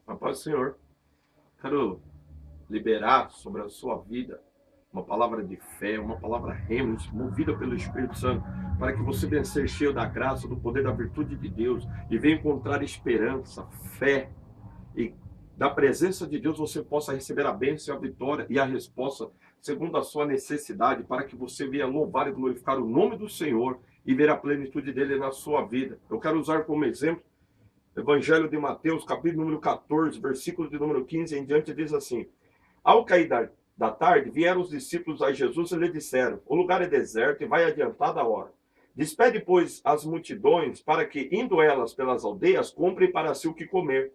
A paz do Senhor. Quero liberar sobre a sua vida uma palavra de fé, uma palavra rema, movida pelo Espírito Santo, para que você venha ser cheio da graça, do poder, da virtude de Deus e venha encontrar esperança, fé e da presença de Deus você possa receber a bênção, a vitória e a resposta segundo a sua necessidade, para que você venha louvar e glorificar o nome do Senhor e ver a plenitude dele na sua vida. Eu quero usar como exemplo Evangelho de Mateus, capítulo número 14, versículo de número 15 em diante, diz assim: Ao cair da tarde, vieram os discípulos a Jesus e lhe disseram: O lugar é deserto e vai adiantada a hora. Despede, pois, as multidões, para que, indo elas pelas aldeias, comprem para si o que comer.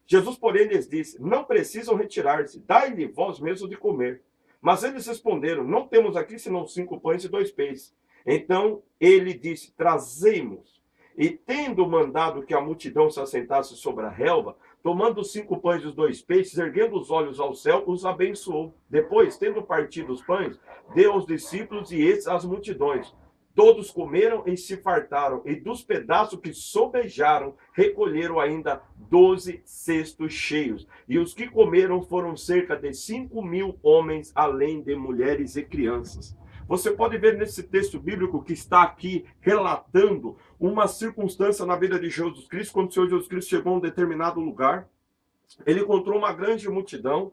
Jesus, porém, lhes disse: Não precisam retirar-se, dai-lhe vós mesmos de comer. Mas eles responderam: Não temos aqui senão 5 pães e 2 peixes. Então ele disse: Trazei-mos. E tendo mandado que a multidão se assentasse sobre a relva, tomando os 5 pães e os 2 peixes, erguendo os olhos ao céu, os abençoou. Depois, tendo partido os pães, deu aos discípulos e estes às multidões. Todos comeram e se fartaram, e dos pedaços que sobejaram, recolheram ainda 12 cestos cheios. E os que comeram foram cerca de 5.000 homens, além de mulheres e crianças. Você pode ver nesse texto bíblico que está aqui relatando uma circunstância na vida de Jesus Cristo, quando o Senhor Jesus Cristo chegou a um determinado lugar, ele encontrou uma grande multidão,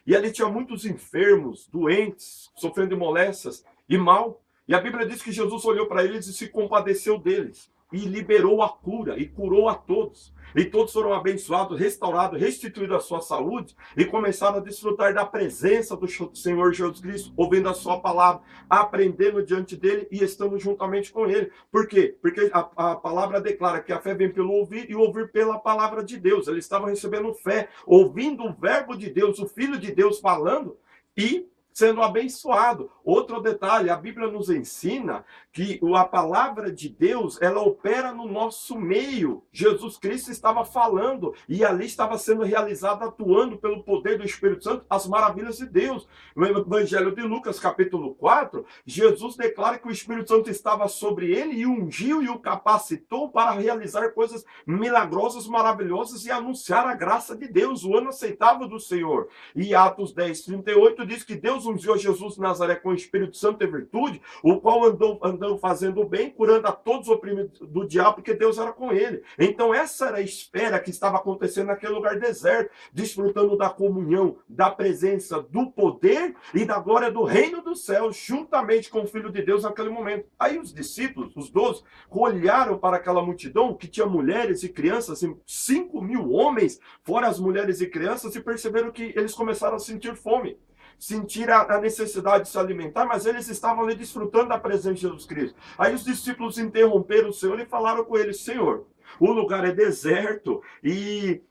e ali tinha muitos enfermos, doentes, sofrendo de moléstias e mal. E a Bíblia diz que Jesus olhou para eles e se compadeceu deles. E liberou a cura, e curou a todos. E todos foram abençoados, restaurados, restituídos a sua saúde, e começaram a desfrutar da presença do Senhor Jesus Cristo, ouvindo a sua palavra, aprendendo diante dele e estando juntamente com ele. Por quê? Porque a palavra declara que a fé vem pelo ouvir e ouvir pela palavra de Deus. Eles estavam recebendo fé, ouvindo o verbo de Deus, o Filho de Deus falando, e sendo abençoado. Outro detalhe, a Bíblia nos ensina que a palavra de Deus, ela opera no nosso meio. Jesus Cristo estava falando e ali estava sendo realizado, atuando pelo poder do Espírito Santo, as maravilhas de Deus. No Evangelho de Lucas, capítulo 4, Jesus declara que o Espírito Santo estava sobre ele e ungiu e o capacitou para realizar coisas milagrosas, maravilhosas e anunciar a graça de Deus, o ano aceitável do Senhor. E Atos 10, 38 diz que Deus ungiu Jesus de Nazaré com o Espírito Santo e virtude, o qual andou fazendo o bem, curando a todos os oprimidos do diabo, porque Deus era com ele. Então essa era a esfera que estava acontecendo naquele lugar deserto, desfrutando da comunhão, da presença, do poder e da glória do reino dos céus, juntamente com o Filho de Deus naquele momento. Aí os discípulos, os 12, olharam para aquela multidão que tinha mulheres e crianças, 5.000 homens, fora as mulheres e crianças, e perceberam que eles começaram a sentir fome, sentir a necessidade de se alimentar, mas eles estavam ali desfrutando da presença de Jesus Cristo. Aí os discípulos interromperam o Senhor e falaram com ele: Senhor, o lugar é deserto e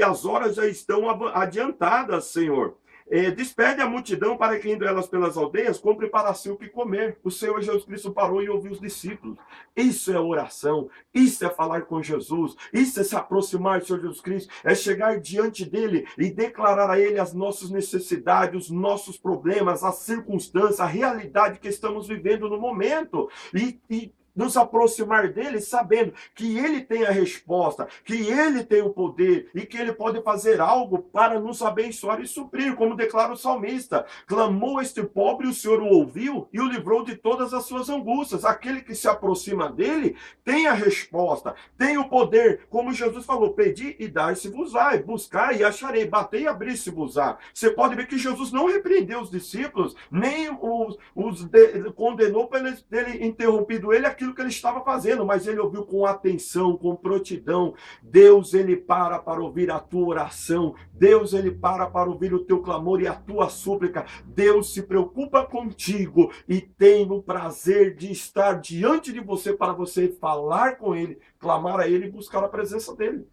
as horas já estão adiantadas, Senhor. Despede a multidão para que, indo elas pelas aldeias, compre para si o que comer. O Senhor Jesus Cristo parou e ouviu os discípulos. Isso é oração, isso é falar com Jesus, isso é se aproximar do Senhor Jesus Cristo, é chegar diante dele e declarar a ele as nossas necessidades, os nossos problemas, as circunstâncias, a realidade que estamos vivendo no momento. E nos aproximar dele sabendo que ele tem a resposta, que ele tem o poder e que ele pode fazer algo para nos abençoar e suprir, como declara o salmista: clamou este pobre, o Senhor o ouviu e o livrou de todas as suas angústias. Aquele que se aproxima dele tem a resposta, tem o poder, como Jesus falou: pedi e dar-se-vos-á, buscar e acharei, batei e abrir-se-vos-á. Você pode ver que Jesus não repreendeu os discípulos, nem condenou por eles terem interrompido ele aquilo que ele estava fazendo, mas ele ouviu com atenção, com prontidão. Deus, ele para ouvir a tua oração. Deus, ele para ouvir o teu clamor e a tua súplica. Deus se preocupa contigo e tem o prazer de estar diante de você para você falar com ele, clamar a ele e buscar a presença dele.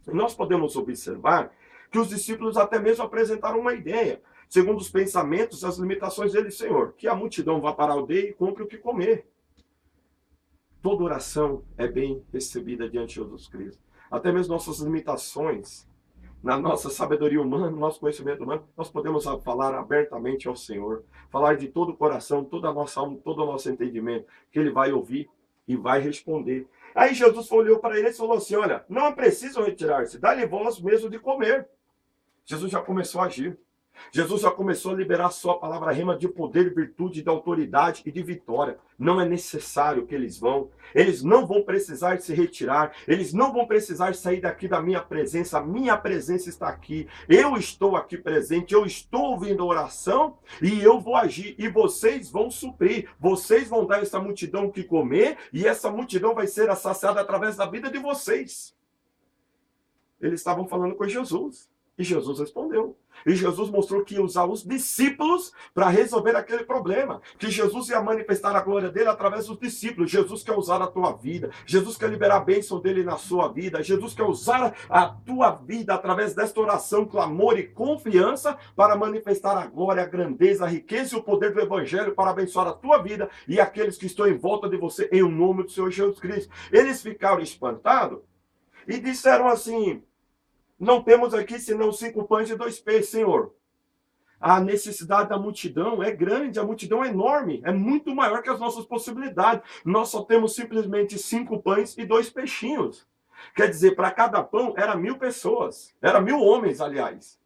E nós podemos observar que os discípulos até mesmo apresentaram uma ideia, segundo os pensamentos e as limitações dele: Senhor, que a multidão vá para a aldeia e compre o que comer. Toda oração é bem recebida diante de Jesus Cristo. Até mesmo nossas limitações, na nossa sabedoria humana, no nosso conhecimento humano, nós podemos falar abertamente ao Senhor, falar de todo o coração, toda a nossa alma, todo o nosso entendimento, que ele vai ouvir e vai responder. Aí Jesus olhou para eles e falou assim, olha, não é preciso retirar-se, dá-lhe vós mesmo de comer. Jesus já começou a agir. Jesus já começou a liberar a sua palavra rema de poder, virtude, de autoridade e de vitória. Não é necessário que eles não vão precisar se retirar, eles não vão precisar sair daqui da minha presença, a minha presença está aqui, eu estou aqui presente, eu estou ouvindo a oração e eu vou agir e vocês vão suprir, vocês vão dar essa multidão o que comer e essa multidão vai ser saciada através da vida de vocês. Eles estavam falando com Jesus. E Jesus respondeu. E Jesus mostrou que ia usar os discípulos para resolver aquele problema. Que Jesus ia manifestar a glória dele através dos discípulos. Jesus quer usar a tua vida. Jesus quer liberar a bênção dele na sua vida. Jesus quer usar a tua vida através desta oração, clamor e confiança para manifestar a glória, a grandeza, a riqueza e o poder do evangelho para abençoar a tua vida e aqueles que estão em volta de você em nome do Senhor Jesus Cristo. Eles ficaram espantados e disseram assim, não temos aqui senão 5 pães e 2 peixes, Senhor. A necessidade da multidão é grande, a multidão é enorme, é muito maior que as nossas possibilidades. Nós só temos simplesmente 5 pães e 2 peixinhos. Quer dizer, para cada pão era 1.000 pessoas, era 1.000 homens, aliás.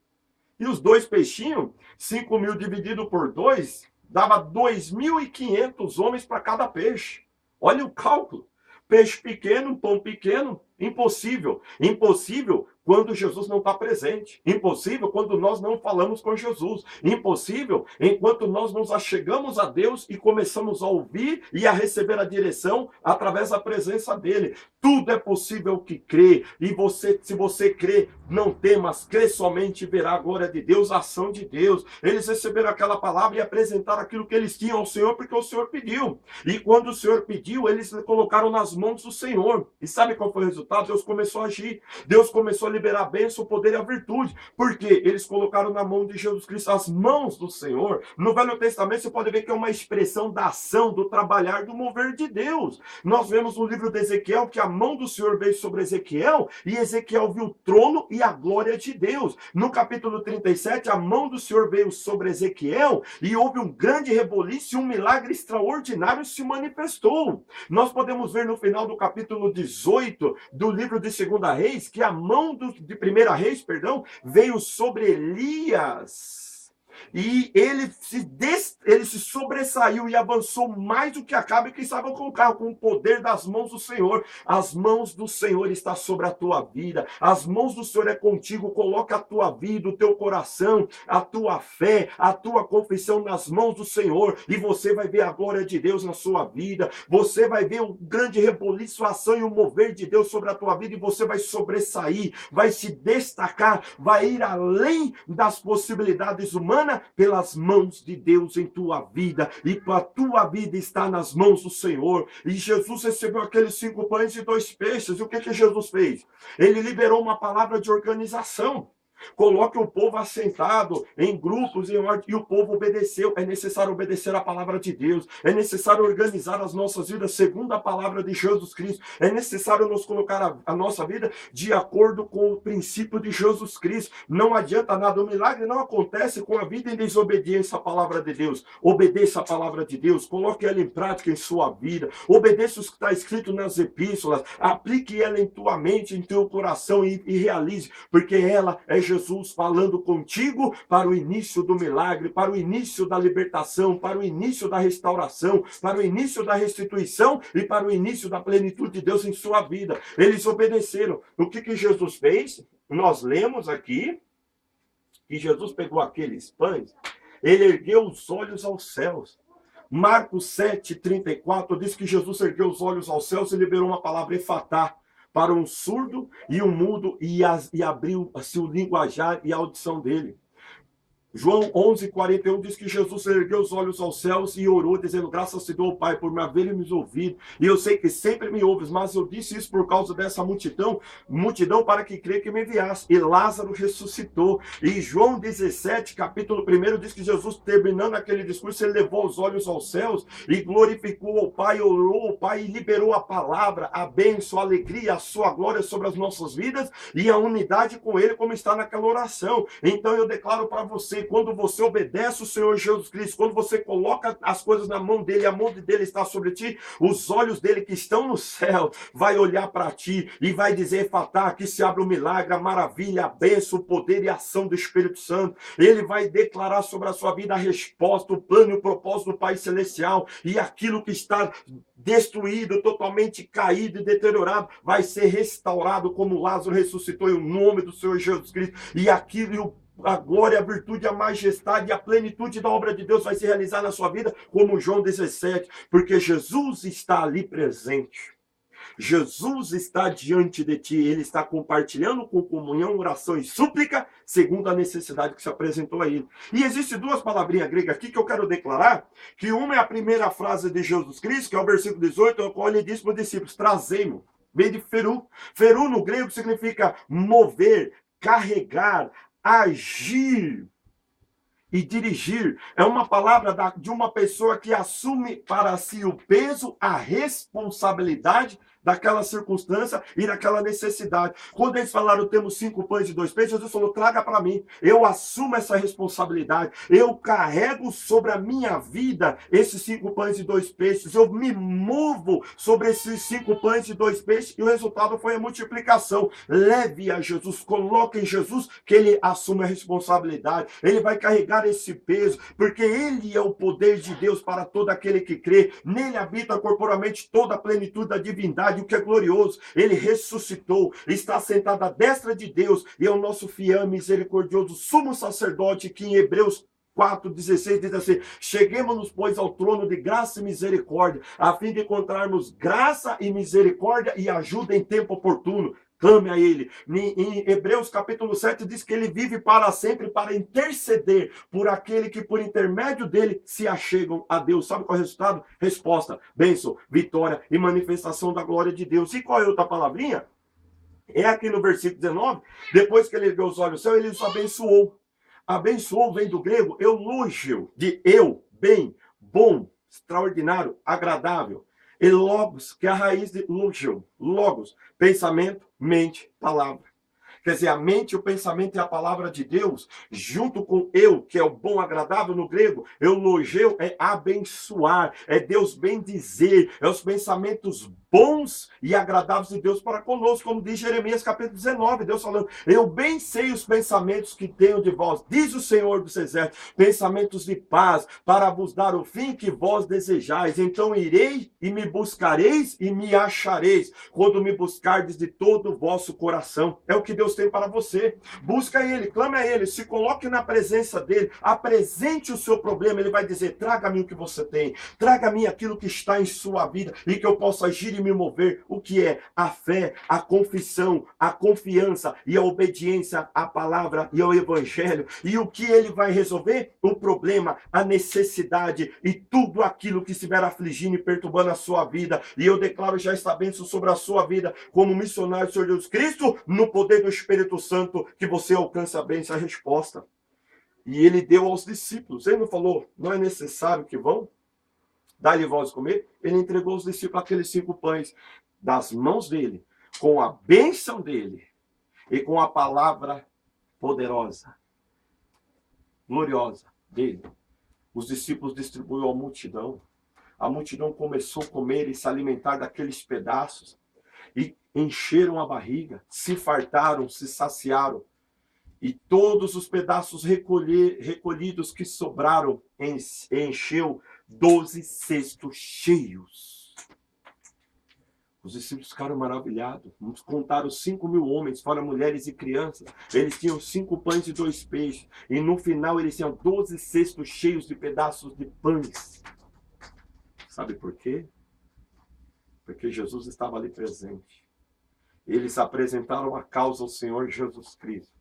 E os 2 peixinhos, 5.000 dividido por 2, dava 2.500 homens para cada peixe. Olha o cálculo. Peixe pequeno, pão pequeno, impossível. Impossível quando Jesus não está presente. Impossível quando nós não falamos com Jesus. Impossível enquanto nós nos achegamos a Deus e começamos a ouvir e a receber a direção através da presença dele. Tudo é possível que crê. E você, se você crê, não temas, crê somente e verá a glória de Deus, a ação de Deus. Eles receberam aquela palavra e apresentaram aquilo que eles tinham ao Senhor, porque o Senhor pediu. E quando o Senhor pediu, eles colocaram nas mãos do Senhor. E sabe qual foi o resultado? Deus começou a agir. Deus começou a liberar a bênção, o poder e a virtude. Porque eles colocaram na mão de Jesus Cristo, as mãos do Senhor. No Velho Testamento você pode ver que é uma expressão da ação, do trabalhar, do mover de Deus. Nós vemos no livro de Ezequiel que a mão do Senhor veio sobre Ezequiel e Ezequiel viu o trono e a glória de Deus. No capítulo 37, a mão do Senhor veio sobre Ezequiel e houve um grande reboliço e um milagre extraordinário se manifestou. Nós podemos ver no final do capítulo 18 do livro de 2 Reis que a mão de 1 Reis, veio sobre Elias. E ele se sobressaiu e avançou mais do que Acabe, que estava com o carro, com o poder das mãos do Senhor. As mãos do Senhor estão sobre a tua vida. As mãos do Senhor é contigo. Coloca a tua vida, o teu coração, a tua fé, a tua confissão nas mãos do Senhor. E você vai ver a glória de Deus na sua vida. Você vai ver o grande reboliço, a ação e o mover de Deus sobre a tua vida. E você vai sobressair, vai se destacar, vai ir além das possibilidades humanas pelas mãos de Deus em tua vida, e a tua vida está nas mãos do Senhor. E Jesus recebeu aqueles 5 pães e 2 peixes, e o que Jesus fez? Ele liberou uma palavra de organização. Coloque o povo assentado em grupos em ordem, e o povo obedeceu. É necessário obedecer a palavra de Deus, é necessário organizar as nossas vidas segundo a palavra de Jesus Cristo, é necessário nos colocar a nossa vida de acordo com o princípio de Jesus Cristo. Não adianta nada, o milagre não acontece com a vida em desobediência à palavra de Deus. Obedeça a palavra de Deus, coloque ela em prática em sua vida, obedeça o que está escrito nas epístolas, aplique ela em tua mente, em teu coração e realize, porque ela é Jesus falando contigo para o início do milagre, para o início da libertação, para o início da restauração, para o início da restituição e para o início da plenitude de Deus em sua vida. Eles obedeceram. O que Jesus fez? Nós lemos aqui que Jesus pegou aqueles pães, ele ergueu os olhos aos céus. Marcos 7:34 diz que Jesus ergueu os olhos aos céus e liberou uma palavra efatá para um surdo e um mudo, e abriu-se o linguajar e a audição dele. João 11:41 diz que Jesus ergueu os olhos aos céus e orou, dizendo, graças te dou, ao Pai, por me haver me ouvido. E eu sei que sempre me ouves, mas eu disse isso por causa dessa multidão para que crê que me enviasse. E Lázaro ressuscitou. E João 17, capítulo 1, diz que Jesus, terminando aquele discurso, ele levou os olhos aos céus e glorificou ao Pai, orou ao Pai e liberou a palavra, a bênção, a alegria, a sua glória sobre as nossas vidas e a unidade com ele, como está naquela oração. Então eu declaro para você, quando você obedece o Senhor Jesus Cristo, quando você coloca as coisas na mão dele, a mão dele está sobre ti, os olhos dele que estão no céu vai olhar para ti e vai dizer, Efatá, que se abre o milagre, a maravilha, a bênção, o poder e a ação do Espírito Santo. Ele vai declarar sobre a sua vida a resposta, o plano e o propósito do Pai Celestial, e aquilo que está destruído, totalmente caído e deteriorado, vai ser restaurado como Lázaro ressuscitou em nome do Senhor Jesus Cristo. E aquilo, a glória, a virtude, a majestade e a plenitude da obra de Deus vai se realizar na sua vida, como João 17, porque Jesus está ali presente. Jesus está diante de ti, ele está compartilhando com comunhão, oração e súplica, segundo a necessidade que se apresentou a ele. E existem duas palavrinhas gregas aqui que eu quero declarar, que uma é a primeira frase de Jesus Cristo, que é o versículo 18, no qual ele diz para os discípulos, trazei-mo, vem de feru. Feru no grego significa mover, carregar, agir e dirigir. É uma palavra de uma pessoa que assume para si o peso, a responsabilidade daquela circunstância e daquela necessidade. Quando eles falaram, temos 5 pães e 2 peixes, Jesus falou, traga para mim. Eu assumo essa responsabilidade. Eu carrego sobre a minha vida esses 5 pães e 2 peixes. Eu me movo sobre esses 5 pães e 2 peixes e o resultado foi a multiplicação. Leve a Jesus, coloque em Jesus que ele assume a responsabilidade. Ele vai carregar esse peso, porque ele é o poder de Deus para todo aquele que crê. Nele habita corporalmente toda a plenitude da divindade. O que é glorioso, ele ressuscitou, está sentado à destra de Deus e é o nosso fiel e misericordioso sumo sacerdote, que em Hebreus 4,16 diz assim, cheguemos-nos, pois, ao trono de graça e misericórdia, a fim de encontrarmos graça e misericórdia e ajuda em tempo oportuno. Clame a ele. Em Hebreus capítulo 7 diz que ele vive para sempre para interceder por aquele que por intermédio dele se achegam a Deus. Sabe qual é o resultado? Resposta, bênção, vitória e manifestação da glória de Deus. E qual é a outra palavrinha? É aqui no versículo 19, depois que ele ergueu os olhos ao céu, ele os abençoou. Abençoou vem do grego eulogio, de eu, bem, bom, extraordinário, agradável. E logos, que é a raiz de logio, logos, pensamento, mente, palavra. Quer dizer, a mente, o pensamento e a palavra de Deus, junto com eu, que é o bom, agradável no grego, eulogeu é abençoar, é Deus bem dizer, é os pensamentos bons e agradáveis de Deus para conosco, como diz Jeremias capítulo 19, Deus falando, eu bem sei os pensamentos que tenho de vós, diz o Senhor dos Exércitos, pensamentos de paz, para vos dar o fim que vós desejais, então irei e me buscareis e me achareis, quando me buscardes de todo o vosso coração. É o que Deus tem para você. Busca ele, clame a ele, se coloque na presença dele, apresente o seu problema, ele vai dizer, traga-me o que você tem, traga-me aquilo que está em sua vida, e que eu possa agir e me mover. O que é? A fé, a confissão, a confiança e a obediência à palavra e ao evangelho. E o que ele vai resolver? O problema, a necessidade e tudo aquilo que estiver afligindo e perturbando a sua vida. E eu declaro já esta bênção sobre a sua vida, como missionário do Senhor Jesus Cristo, no poder do Espírito Santo, que você alcance a bênção, a resposta. E ele deu aos discípulos. Ele não falou, não é necessário que vão? Dá-lhe voz comer. Ele entregou aos discípulos aqueles 5 pães das mãos dele, com a bênção dele e com a palavra poderosa, gloriosa dele. Os discípulos distribuíram à multidão. A multidão começou a comer e se alimentar daqueles pedaços e encheram a barriga, se fartaram, se saciaram. E todos os pedaços recolhidos que sobraram encheu 12 cestos cheios. Os discípulos ficaram maravilhados. Contaram 5.000 homens, fora mulheres e crianças. Eles tinham 5 pães e 2 peixes. E no final eles tinham 12 cestos cheios de pedaços de pães. Sabe por quê? Porque Jesus estava ali presente. Eles apresentaram a causa ao Senhor Jesus Cristo.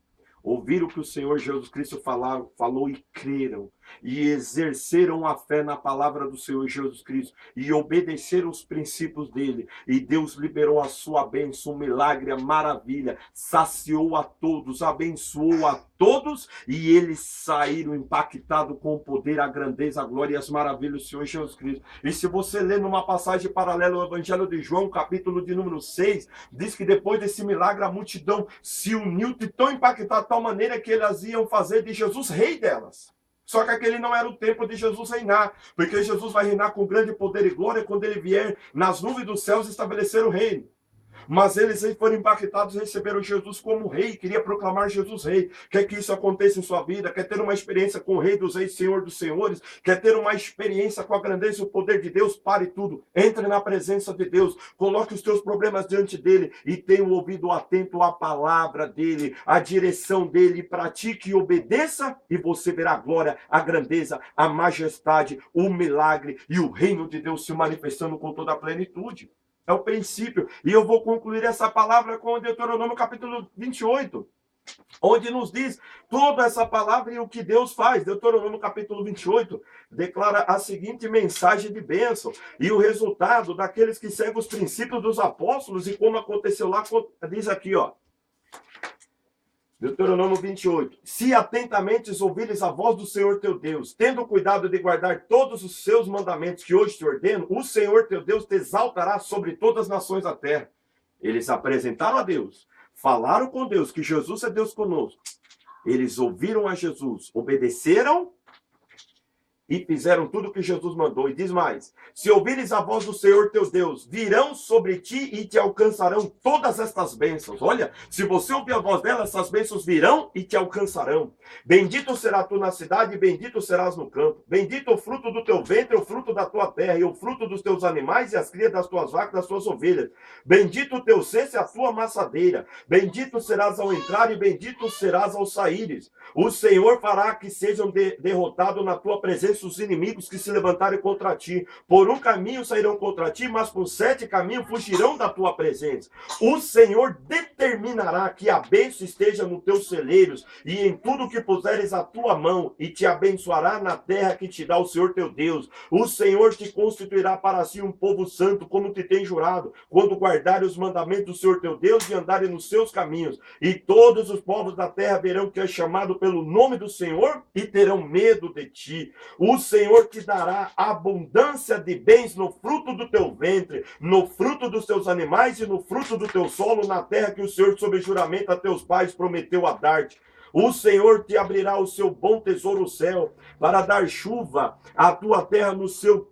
Ouviram o que o Senhor Jesus Cristo falou e creram. e exerceram a fé na palavra do Senhor Jesus Cristo e obedeceram os princípios dele, e Deus liberou a sua bênção, um milagre, a maravilha, saciou a todos, abençoou a todos, e eles saíram impactados com o poder, a grandeza, a glória e as maravilhas do Senhor Jesus Cristo. E se você ler numa passagem paralela ao Evangelho de João, capítulo de número 6, diz que depois desse milagre a multidão se uniu de tão impactada de tal maneira que eles iam fazer de Jesus rei delas. Só que aquele não era o tempo de Jesus reinar, porque Jesus vai reinar com grande poder e glória quando ele vier nas nuvens dos céus estabelecer o reino. Mas eles foram impactados e receberam Jesus como rei, queria proclamar Jesus rei. Quer que isso aconteça em sua vida, quer ter uma experiência com o rei dos reis, Senhor dos senhores, quer ter uma experiência com a grandeza e o poder de Deus, pare tudo, entre na presença de Deus, coloque os teus problemas diante dele e tenha o ouvido atento à palavra dele, à direção dele, pratique e obedeça, e você verá a glória, a grandeza, a majestade, o milagre e o reino de Deus se manifestando com toda a plenitude. É o princípio. E eu vou concluir essa palavra com o Deuteronômio capítulo 28, onde nos diz toda essa palavra e o que Deus faz. Deuteronômio capítulo 28 declara a seguinte mensagem de bênção. E o resultado daqueles que seguem os princípios dos apóstolos, e como aconteceu lá, diz aqui, ó. Deuteronômio 28. Se atentamente ouvires a voz do Senhor teu Deus, tendo cuidado de guardar todos os seus mandamentos que hoje te ordeno, o Senhor teu Deus te exaltará sobre todas as nações da terra. Eles apresentaram a Deus, falaram com Deus que Jesus é Deus conosco. Eles ouviram a Jesus, obedeceram e fizeram tudo o que Jesus mandou. E diz mais: se ouvires a voz do Senhor teu Deus, virão sobre ti e te alcançarão todas estas bênçãos. Olha, se você ouvir a voz dela, essas bênçãos virão e te alcançarão. Bendito será tu na cidade, e bendito serás no campo. Bendito o fruto do teu ventre, o fruto da tua terra, e o fruto dos teus animais, e as crias das tuas vacas, das tuas ovelhas. Bendito o teu cesto e a tua amassadeira. Bendito serás ao entrar, e bendito serás ao saíres. O Senhor fará que sejam derrotados na tua presença os inimigos que se levantarem contra ti. Por um caminho sairão contra ti, mas por 7 caminhos fugirão da tua presença. O Senhor determinará que a bênção esteja nos teus celeiros e em tudo que puseres a tua mão, e te abençoará na terra que te dá o Senhor teu Deus. O Senhor te constituirá para si um povo santo, como te tem jurado, quando guardares os mandamentos do Senhor teu Deus e andares nos seus caminhos. E todos os povos da terra verão que é chamado pelo nome do Senhor e terão medo de ti. O Senhor te dará abundância de bens no fruto do teu ventre, no fruto dos teus animais e no fruto do teu solo, na terra que o Senhor, sob juramento a teus pais, prometeu a dar-te. O Senhor te abrirá o seu bom tesouro, o céu, para dar chuva à tua terra no seu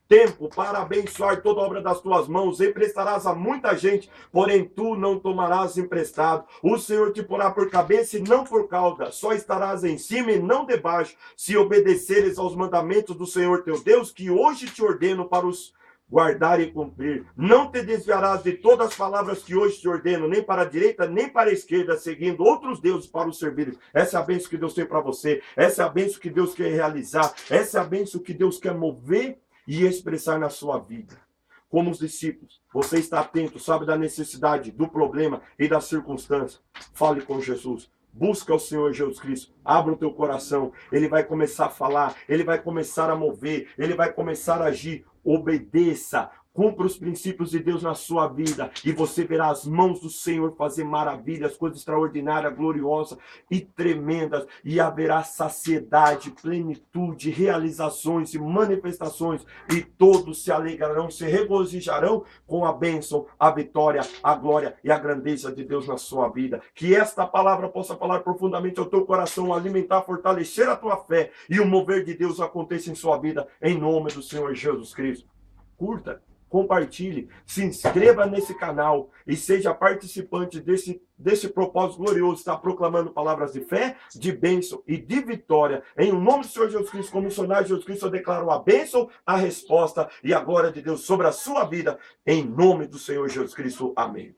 tempo, para abençoar toda a obra das tuas mãos. Emprestarás a muita gente, porém tu não tomarás emprestado. O Senhor te porá por cabeça e não por cauda. Só estarás em cima e não debaixo, se obedeceres aos mandamentos do Senhor teu Deus, que hoje te ordeno para os guardar e cumprir. Não te desviarás de todas as palavras que hoje te ordeno, nem para a direita, nem para a esquerda, seguindo outros deuses para os servir. Essa é a bênção que Deus tem para você. Essa é a bênção que Deus quer realizar. Essa é a bênção que Deus quer mover e expressar na sua vida. Como os discípulos, você está atento, sabe da necessidade, do problema e da circunstância. Fale com Jesus. Busca o Senhor Jesus Cristo. Abra o teu coração. Ele vai começar a falar. Ele vai começar a mover. Ele vai começar a agir. Obedeça. Cumpra os princípios de Deus na sua vida e você verá as mãos do Senhor fazer maravilhas, coisas extraordinárias, gloriosas e tremendas, e haverá saciedade, plenitude, realizações e manifestações, e todos se alegrarão, se regozijarão com a bênção, a vitória, a glória e a grandeza de Deus na sua vida. Que esta palavra possa falar profundamente ao teu coração, alimentar, fortalecer a tua fé, e o mover de Deus aconteça em sua vida, em nome do Senhor Jesus Cristo. Curta, compartilhe, se inscreva nesse canal e seja participante desse propósito glorioso, está proclamando palavras de fé, de bênção e de vitória. Em nome do Senhor Jesus Cristo, como missionário de Jesus Cristo, eu declaro a bênção, a resposta e a glória de Deus sobre a sua vida, em nome do Senhor Jesus Cristo. Amém.